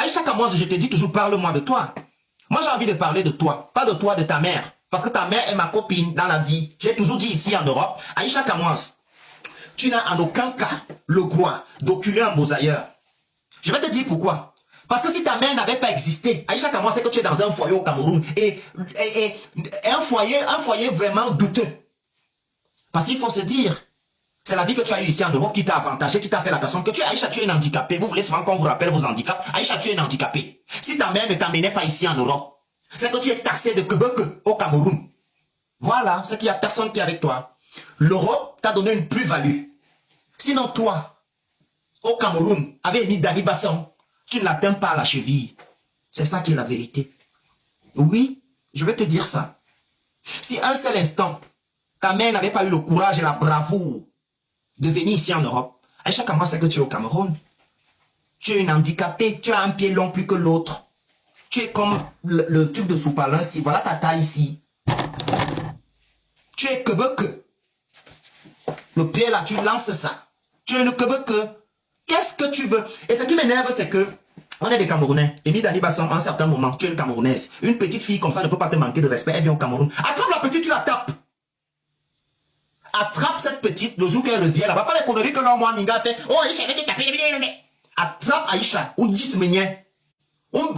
Aïcha Kamoise, je te dis toujours, parle-moi de toi. Moi, j'ai envie de parler de toi, pas de toi, de ta mère. Parce que ta mère est ma copine dans la vie. J'ai toujours dit ici en Europe, Aïcha Kamoise, tu n'as en aucun cas le droit d'occuler un beau ailleurs. Je vais te dire pourquoi. Parce que si ta mère n'avait pas existé, Aïcha Kamoise, c'est que tu es dans un foyer au Cameroun. Et un foyer vraiment douteux. Parce qu'il faut se dire, c'est la vie que tu as eue ici en Europe qui t'a avantagé, qui t'a fait la personne que tu es. Aïcha, tu es une handicapée. Vous voulez souvent qu'on vous rappelle vos handicaps. Aïcha, tu es une handicapée. Si ta mère ne t'amenait pas ici en Europe, c'est que tu es taxé de quebec au Cameroun. Voilà, c'est qu'il n'y a personne qui est avec toi. L'Europe t'a donné une plus-value. Sinon, toi, au Cameroun, avec mis Dani Basson, tu ne l'atteins pas à la cheville. C'est ça qui est la vérité. Oui, je vais te dire ça. Si un seul instant, ta mère n'avait pas eu le courage et la bravoure de venir ici en Europe, Aïcha Kamoise, c'est que tu es au Cameroun. Tu es une handicapée, tu as un pied long plus que l'autre. Tu es comme le tube de soupalin ici. Voilà ta taille ici. Tu es quebec. Le pied là, tu lances ça. Tu es le quebec. Qu'est-ce que tu veux? Et ce qui m'énerve, c'est que on est des Camerounais. Et mis Dani Basson, à un certain moment, tu es une Camerounaise. Une petite fille comme ça ne peut pas te manquer de respect. Elle vient au Cameroun. Attrape la petite, tu la tapes. Attrape cette petite le jour qu'elle revient. Là-bas, pas les conneries que l'homme Ninga fait. Oh, Aïcha, elle va te taper. Attrape Aïcha. Ou dis mignon. On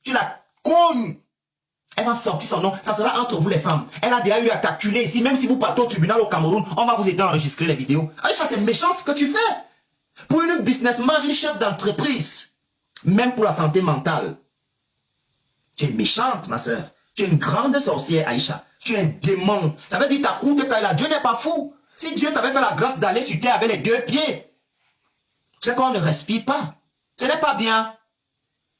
tu la cognes. Elle va sortir son nom. Ça sera entre vous les femmes. Elle a déjà eu à t'acculer ici. Même si vous partez au tribunal au Cameroun, on va vous aider à enregistrer les vidéos. Aïcha, c'est méchant ce que tu fais. Pour une businessman, une chef d'entreprise. Même pour la santé mentale. Tu es méchante, ma soeur. Tu es une grande sorcière, Aïcha. Tu es un démon. Ça veut dire ta courte taille là. Dieu n'est pas fou. Si Dieu t'avait fait la grâce d'aller sur terre avec les deux pieds, c'est qu'on ne respire pas. Ce n'est pas bien.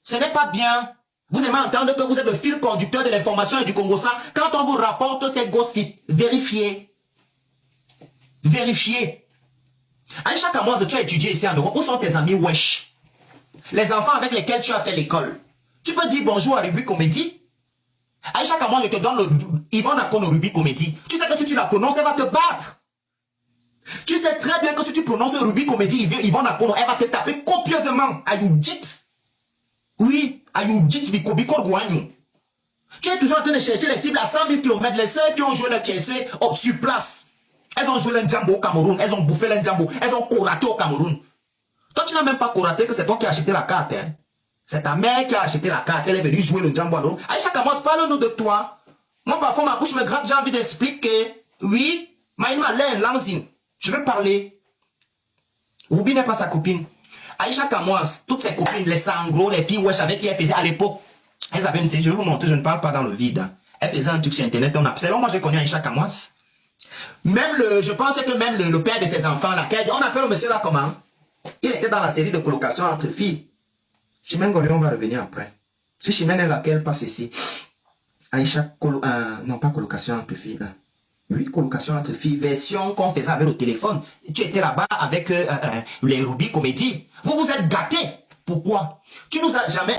Ce n'est pas bien. Vous aimez entendre que vous êtes le fil conducteur de l'information et du Congo-San. Quand on vous rapporte ces gossips, vérifiez. Vérifiez. Aïcha Kamoise, tu as étudié ici en Europe. Où sont tes amis wesh? Les enfants avec lesquels tu as fait l'école. Tu peux dire bonjour à Ruby Comédie. Aïcha Kamoise, je te donne le Yvonne Akon au Ruby Comédie. Tu sais que si tu la prononces, elle va te battre. Tu sais très bien que si tu prononces Ruby Comédie, Yvonne Akon, elle va te taper copieusement. Ayoudit. Oui, Ayoudit Biko Gouagnou. Tu es toujours en train de chercher les cibles à 100 000 km. Les sœurs qui ont joué le Tchessé sur place. Elles ont joué l'Indjambo au Cameroun. Elles ont bouffé l'Indjambo. Elles ont coraté au Cameroun. Toi, tu n'as même pas coraté que c'est toi qui as acheté la carte. Hein? C'est ta mère qui a acheté la carte. Elle est venue jouer le Ndjambo à l'eau. Aïcha Kamoise, parle-nous de toi. Moi, parfois, ma bouche me gratte. J'ai envie d'expliquer. Oui, Maïma Len Lanzin. Je veux parler. Ruby n'est pas sa copine. Aïcha Kamoise, toutes ses copines, les sanglots, les filles wesh avec qui elle faisait à l'époque. Elles avaient une série. Je vais vous montrer, je ne parle pas dans le vide. Hein. Elle faisait un truc sur Internet. C'est là moi j'ai connu Aïcha Kamoise. Même je pense que même le père de ses enfants, là, on appelle le monsieur là comment? Il était dans la série de colocation entre filles. Chimène Golion, on va revenir après. Si Chimène est laquelle passe ici. Aïcha, non pas colocation entre filles. Oui, colocation entre filles, version qu'on faisait avec le téléphone. Tu étais là-bas avec les Ruby Comédie. Vous vous êtes gâtés. Pourquoi? Tu nous as jamais